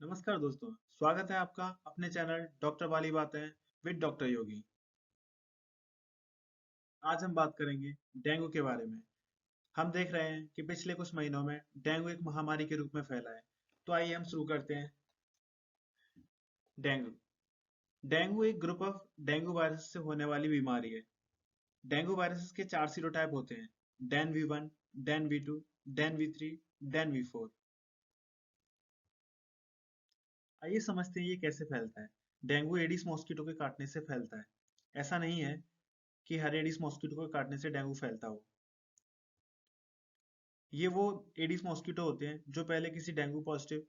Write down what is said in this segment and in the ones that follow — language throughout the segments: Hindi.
नमस्कार दोस्तों, स्वागत है आपका अपने चैनल डॉक्टर वाली बातें विद डॉक्टर योगी। आज हम बात करेंगे डेंगू के बारे में। हम देख रहे हैं कि पिछले कुछ महीनों में डेंगू एक महामारी के रूप में फैला है। तो आइए हम शुरू करते हैं। डेंगू डेंगू एक ग्रुप ऑफ डेंगू वायरस से होने वाली बीमारी है। डेंगू वायरस के 4 सीरोटाइप होते हैं: Dane V1, Dane V2, Dane V3, Dane V4। आइए समझते हैं ये कैसे फैलता है। डेंगू एडिस मॉस्किटो के काटने से फैलता है। ऐसा नहीं है कि हर एडिस मॉस्किटो को काटने से डेंगू फैलता हो। ये वो एडिस मॉस्किटो होते हैं जो पहले किसी डेंगू पॉजिटिव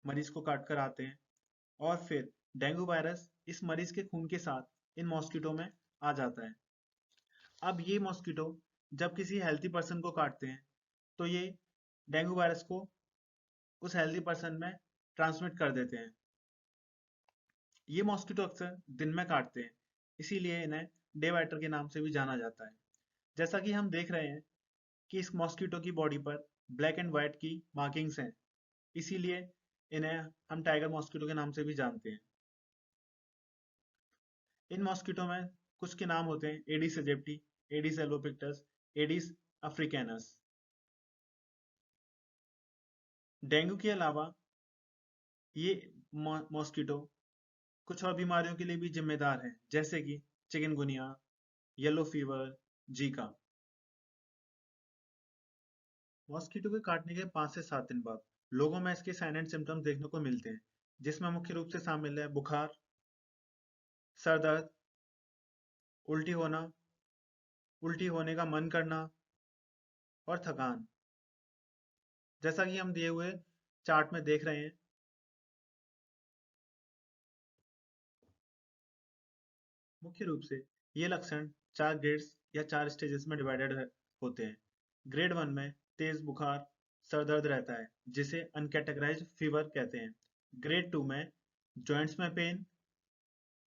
मरीज को काट कर आते हैं और फिर डेंगू वायरस इस मरीज के खून के साथ इन मॉस्किटो में आ जाता है। अब ये मॉस्किटो जब किसी हेल्थी पर्सन को काटते हैं तो ये डेंगू वायरस को उस हेल्थी पर्सन में ट्रांसमिट कर देते हैं। ये मॉस्किटो अक्सर दिन में काटते हैं, इसीलिए इन्हें डे बाइटर के नाम से भी जाना जाता है। जैसा कि हम देख रहे हैं कि इस मॉस्किटो की बॉडी पर ब्लैक एंड व्हाइट की मार्किंग्स हैं, इसीलिए इन्हें हम टाइगर मॉस्किटो के नाम से भी जानते हैं। इन मॉस्किटो में कुछ के नाम होते हैं: Aedes aegypti, Aedes albopictus, Aedes africanus. Dengue के अलावा ये मॉस्किटो कुछ और बीमारियों के लिए भी जिम्मेदार हैं, जैसे कि chikungunya, yellow fever, Zika. Mosquito के काटने के 5 से 7 दिन बाद लोगों में इसके साइन एंड सिम्टम्स देखने को मिलते हैं, जिसमें मुख्य रूप से शामिल है बुखार, सर दर्द, उल्टी होना, उल्टी होने का मन करना और थकान। जैसा कि हम दिए हुए चार्ट में देख रहे हैं, मुख्य रूप से ये लक्षण 4 ग्रेड्स या 4 स्टेजेस में डिवाइडेड होते हैं। ग्रेड 1 में तेज बुखार, सर दर्द रहता है, जिसे अनकैटेगराइज्ड फीवर कहते हैं। ग्रेड 2 में जॉइंट्स में पेन,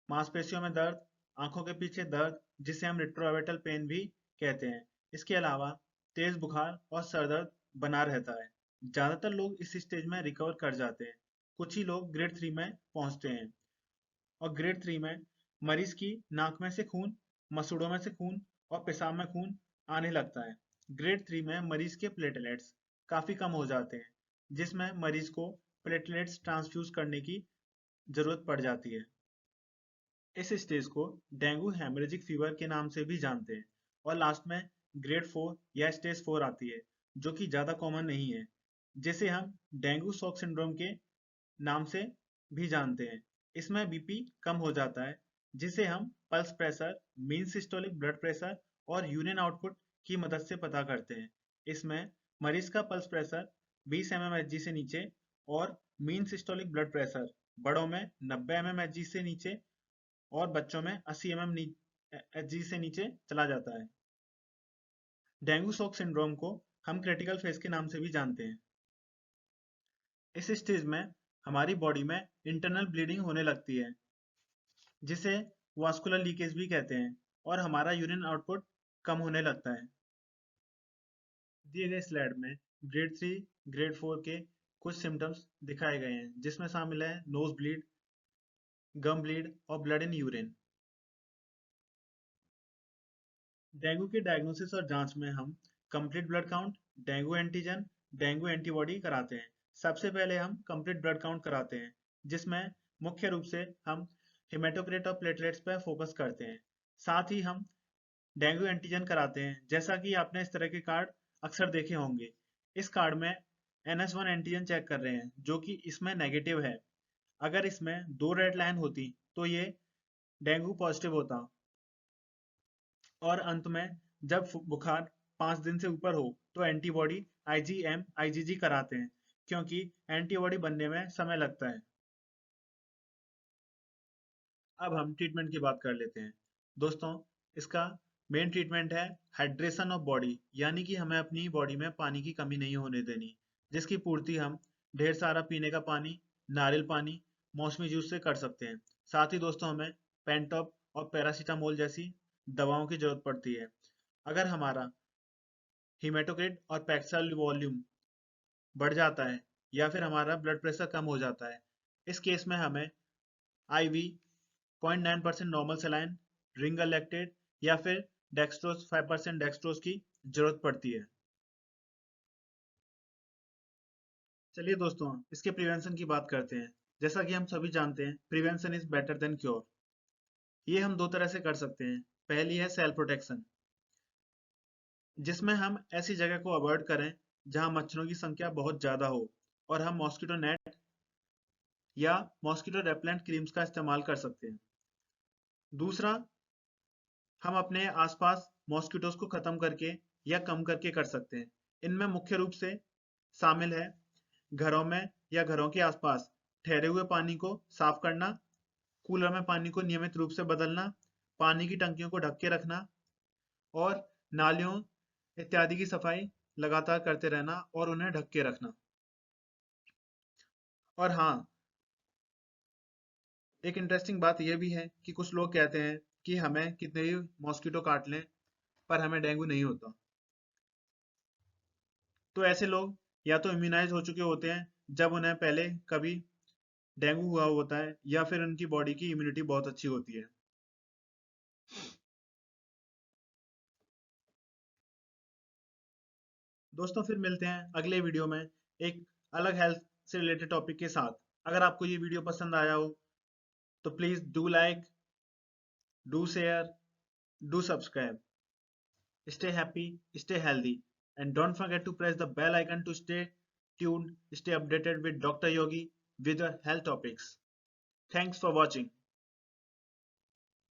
मांसपेशियों में दर्द, आंखों के पीछे दर्द, जिसे हम रेट्रोवर्बल पेन भी कहते हैं। इसके अलावा तेज बुखार और सर दर्द बना रहता है। ज्यादातर लोग इस स्टेज में रिकवर कर जाते हैं। कुछ ही लोग ग्रेड 3 में पहुंचते हैं और ग्रेड 3 में मरीज की नाक में से खून, मसूड़ों में से खून और पेशाब में खून आने लगता है। ग्रेड 3 में मरीज के प्लेटलेट्स काफी कम हो जाते हैं, जिसमें मरीज को प्लेटलेट्स ट्रांसफ्यूज करने की जरूरत पड़ जाती है। इस स्टेज को डेंगू हेमरेजिक फीवर के नाम से भी जानते हैं। और लास्ट में ग्रेड 4 या स्टेज 4 आती है, जो कि ज्यादा कॉमन नहीं है, जिसे हम डेंगू शॉक सिंड्रोम के नाम से भी जानते हैं। इसमें बीपी कम हो जाता है, जिसे हम pulse pressure, mean systolic blood pressure और यूरिन आउटपुट की मदद से पता करते हैं। इसमें मरीज का पल्स प्रेशर 20 mmHg से नीचे और मीन सिस्टोलिक ब्लड प्रेशर बड़ों में 90 mmHg से नीचे और बच्चों में 80 mmHg से नीचे चला जाता है। डेंगू शॉक सिंड्रोम को हम क्रिटिकल फेज के नाम से भी जानते हैं। इस स्टेज में हमारी बॉडी में इंटरनल ब्लीडिंग होने लगती है, जिसे वास्कुलर लीकेज भी कहते हैं, और हमारा यूरिन आउटपुट कम होने लगता है। दिए गए स्लाइड में ग्रेड 3, ग्रेड 4 के कुछ सिम्टम्स दिखाए गए हैं, जिसमें शामिल है नोज ब्लीड, गम ब्लीड और ब्लड इन यूरिन। डेंगू के डायग्नोसिस और जांच में हम complete blood count, dengue antigen, dengue antibody कराते हैं। सबसे पहले हम कंप्लीट ब्लड काउंट कराते हैं, जिसमें मुख्य रूप से हम हेमेटोक्रिट और प्लेटलेट्स पर फोकस करते हैं। साथ ही हम डेंगू एंटीजन कराते हैं। जैसा कि आपने इस तरह के कार्ड अक्सर देखे होंगे। इस कार्ड में NS1 एंटीजन चेक कर रहे हैं, जो कि इसमें नेगेटिव है। अगर इसमें 2 रेड लाइन होती तो ये डेंगू पॉजिटिव होता। और अंत में जब बुखार 5 दिन से ऊपर हो तो एंटीबॉडी IgM IgG कराते हैं, क्योंकि एंटीबॉडी बनने में समय लगता है। अब हम ट्रीटमेंट की बात कर लेते हैं। दोस्तों, इसका मेन ट्रीटमेंट है हाइड्रेशन ऑफ बॉडी, यानी कि हमें अपनी बॉडी में पानी की कमी नहीं होने देनी, जिसकी पूर्ति हम ढेर सारा पीने का पानी, नारियल पानी, मौसमी जूस से कर सकते हैं। साथ ही दोस्तों, हमें पेंटॉप और पैरासीटामोल जैसी दवाओं की जरूरत पड़ती है। अगर हमारा हीमेटोक्रिट और पैक्सल वॉल्यूम बढ़ जाता है या फिर हमारा ब्लड प्रेशर कम हो जाता है। इस केस में हमें IV 0.9% normal saline, Ringer lactate या फिर डेक्सट्रोज 5% डेक्सट्रोज की जरूरत पड़ती है। चलिए दोस्तों, इसके प्रिवेंशन की बात करते हैं। जैसा कि हम सभी जानते हैं, prevention is better than cure. ये हम दो तरह से कर सकते हैं। पहली है सेल्फ प्रोटेक्शन, जिसमें हम ऐसी जगह को अवॉइड करें जहां मच्छरों की संख्या बहुत ज्यादा हो और हम मॉस्किटो नेट या मॉस्किटो रेपेलेंट क्रीम्स का इस्तेमाल कर सकते हैं। दूसरा, हम अपने आसपास मॉस्किटोज को खत्म करके या कम करके कर सकते हैं। इनमें मुख्य रूप से शामिल है घरों में या घरों के आसपास ठहरे हुए पानी को साफ करना, कूलर में पानी को नियमित रूप से बदलना, पानी की टंकियों को ढक के रखना और नालियों इत्यादि की सफाई लगातार करते रहना और उन्हें ढक के रखना। और हाँ, एक इंटरेस्टिंग बात यह भी है कि कुछ लोग कहते हैं कि हमें कितने भी मॉस्किटो काट लें पर हमें डेंगू नहीं होता। तो ऐसे लोग या तो इम्यूनाइज हो चुके होते हैं जब उन्हें पहले कभी डेंगू हुआ होता है, या फिर उनकी बॉडी की इम्यूनिटी बहुत अच्छी होती है। दोस्तों, फिर मिलते हैं अगले वीडियो में एक अलग हेल्थ से रिलेटेड टॉपिक के साथ। अगर आपको ये वीडियो पसंद आया हो तो please do like, do share, do subscribe. Stay happy, stay healthy, and don't forget to press the bell icon to stay tuned, stay updated with Dr. Yogi with the health topics. Thanks for watching.